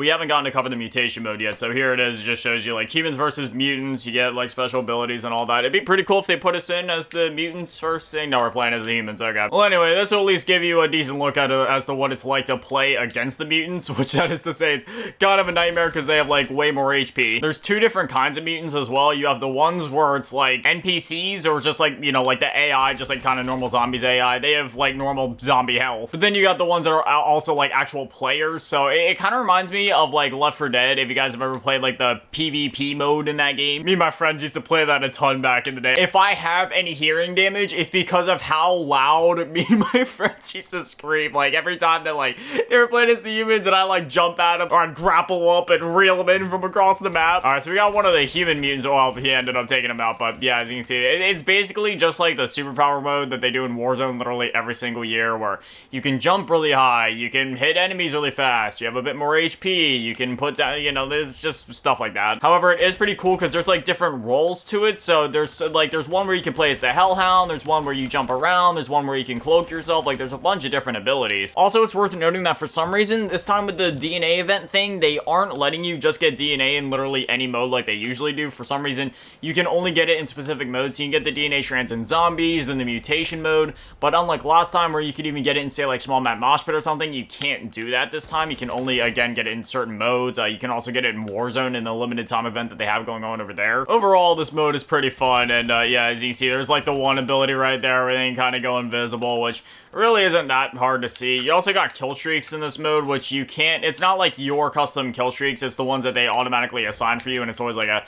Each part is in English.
We haven't gotten to cover the mutation mode yet, so here it is. It just shows you, like, humans versus mutants. You get, like, special abilities and all that. It'd be pretty cool if they put us in as the mutants first thing. No, we're playing as the humans. Okay. Well, anyway, this will at least give you a decent look at as to what it's like to play against the mutants, which that is to say it's kind of a nightmare because they have, like, way more HP. There's two different kinds of mutants as well. You have the ones where it's, like, NPCs or just, like, you know, like the AI, just, like, kind of normal zombies AI. They have, like, normal zombie health. But then you got the ones that are also, like, actual players. So it kind of reminds me of, like, Left 4 Dead, if you guys have ever played, like, the PvP mode in that game. Me and my friends used to play that a ton back in the day. If I have any hearing damage, it's because of how loud me and my friends used to scream. Like, every time that, like, they were playing as the humans and I, like, jump at them or I'd grapple up and reel them in from across the map. Alright, so we got one of the human mutants. Well, he ended up taking him out, but yeah, as you can see, it's basically just like the superpower mode that they do in Warzone literally every single year, where you can jump really high, you can hit enemies really fast, you have a bit more HP, you can put down, you know, there's just stuff like that. However, it is pretty cool because there's like different roles to it. So there's one where you can play as the Hellhound, there's one where you jump around, there's one where you can cloak yourself, like there's a bunch of different abilities. Also, it's worth noting that for some reason, this time with the DNA event thing, they aren't letting you just get DNA in literally any mode like they usually do. For some reason, you can only get it in specific modes. So you can get the DNA strands in zombies, then the mutation mode, but unlike last time where you could even get it in, say, like small map mosh pit or something, you can't do that this time. You can only, again, get it in certain modes. You can also get it in Warzone in the limited time event that they have going on over there. Overall, this mode is pretty fun, and yeah, as you can see, there's like the one ability right there, everything kind of go invisible, which really isn't that hard to see. You also got kill streaks in this mode, which you can't, it's not like your custom kill streaks, it's the ones that they automatically assign for you, and it's always like a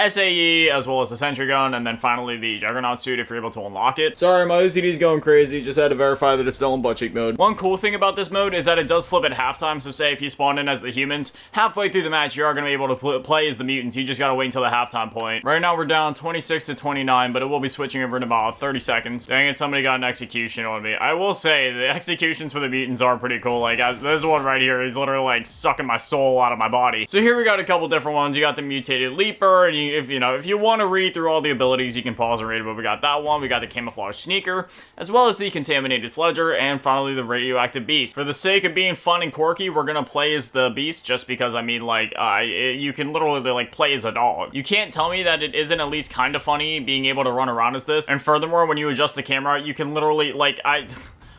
SAE, as well as a sentry gun, and then finally the Juggernaut suit if you're able to unlock it. Sorry, my OCD's going crazy, just had to verify that it's still in butt cheek mode. One cool thing about this mode is that it does flip at halftime, so say if you spawn in as the humans, halfway through the match, you are going to be able to play as the mutants. You just got to wait until the halftime point. Right now, we're down 26 to 29, but it will be switching over in about 30 seconds. Dang it, somebody got an execution on me. I will say, the executions for the mutants are pretty cool. Like, this one right here is literally, like, sucking my soul out of my body. So here we got a couple different ones. You got the mutated leaper, and if you want to read through all the abilities, you can pause and read it, but we got that one. We got the camouflage sneaker, as well as the contaminated sledger, and finally the radioactive beast. For the sake of being fun and quirky, we're gonna play as the beast, just because, I mean, like, you can literally, like, play as a dog. You can't tell me that it isn't at least kind of funny being able to run around as this, and furthermore, when you adjust the camera, you can literally, like,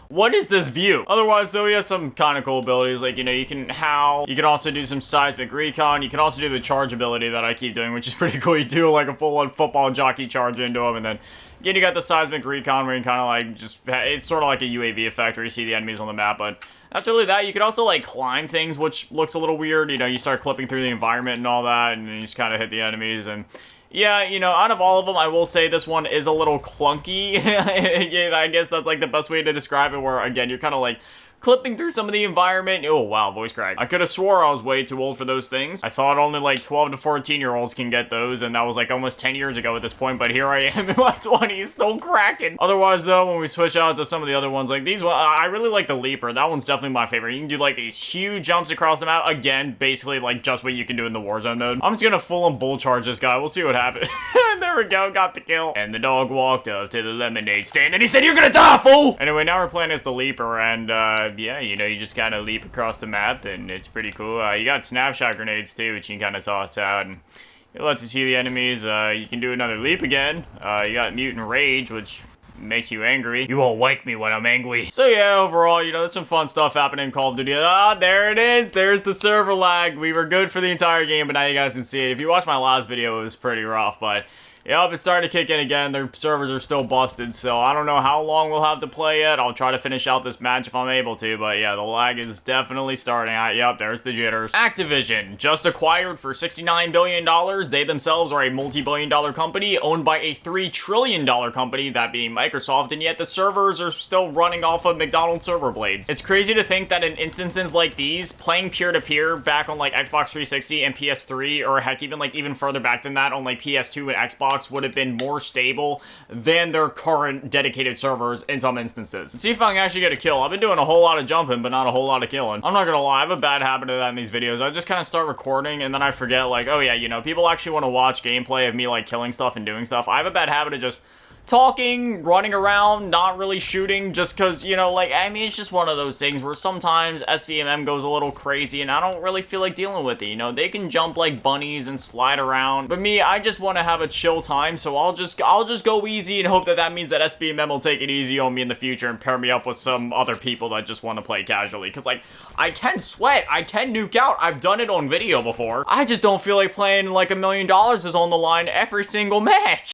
what is this view? Otherwise, though, he has some kind of cool abilities, like, you know, you can howl, you can also do some seismic recon, you can also do the charge ability that I keep doing, which is pretty cool. You do, like, a full-on football jockey charge into him, and then, again, you got the seismic recon, where you kind of, like, just, it's sort of like a UAV effect, where you see the enemies on the map, but that's really that. You could also, like, climb things, which looks a little weird. You know, you start clipping through the environment and all that, and then you just kind of hit the enemies, and yeah, you know, out of all of them, I will say this one is a little clunky. Yeah, I guess that's, like, the best way to describe it, where, again, you're kind of, like, clipping through some of the environment. Oh, wow, voice crack. I could have swore I was way too old for those things. I thought only, like, 12 to 14-year-olds can get those, and that was, like, almost 10 years ago at this point, but here I am in my 20s, still cracking. Otherwise, though, when we switch out to some of the other ones, like these ones, I really like the leaper. That one's definitely my favorite. You can do, like, these huge jumps across the map. Again, basically, like, just what you can do in the Warzone mode. I'm just gonna full-on bull charge this guy. We'll see what happens. There we go, got the kill. And the dog walked up to the lemonade stand, and he said, "You're gonna die, fool!" Anyway, now we're playing as the leaper, and, yeah, you know, you just kind of leap across the map, and it's pretty cool. You got snapshot grenades too, which you can kind of toss out, and it lets you see the enemies. You can do another leap again. You got mutant rage, which makes you angry. You won't wake me when I'm angry. So yeah, overall, you know, there's some fun stuff happening in Call of Duty. Ah, there it is. There's the server lag. We were good for the entire game, but now you guys can see it. If you watched my last video, it was pretty rough, but yep, it's starting to kick in again. Their servers are still busted, so I don't know how long we'll have to play yet. I'll try to finish out this match if I'm able to, but yeah, the lag is definitely starting. Yep, there's the jitters. Activision, just acquired for $69 billion. They themselves are a multi-billion-dollar company owned by a $3 trillion company, that being Microsoft, and yet the servers are still running off of McDonald's server blades. It's crazy to think that in instances like these, playing peer-to-peer back on like Xbox 360 and PS3, or heck, even further back than that on like PS2 and Xbox, would have been more stable than their current dedicated servers in some instances. Let's see if I can actually get a kill. I've been doing a whole lot of jumping, but not a whole lot of killing. I'm not gonna lie, I have a bad habit of that in these videos. I just kind of start recording, and then I forget, like, oh yeah, you know, people actually want to watch gameplay of me, like, killing stuff and doing stuff. I have a bad habit of just talking, running around, not really shooting, just because, you know, like, I mean, it's just one of those things where sometimes SVMM goes a little crazy, and I don't really feel like dealing with it, you know? They can jump like bunnies and slide around, but me, I just want to have a chill time, so I'll just go easy and hope that that means that SVMM will take it easy on me in the future and pair me up with some other people that just want to play casually, because, like, I can sweat, I can nuke out, I've done it on video before. I just don't feel like playing like $1 million is on the line every single match.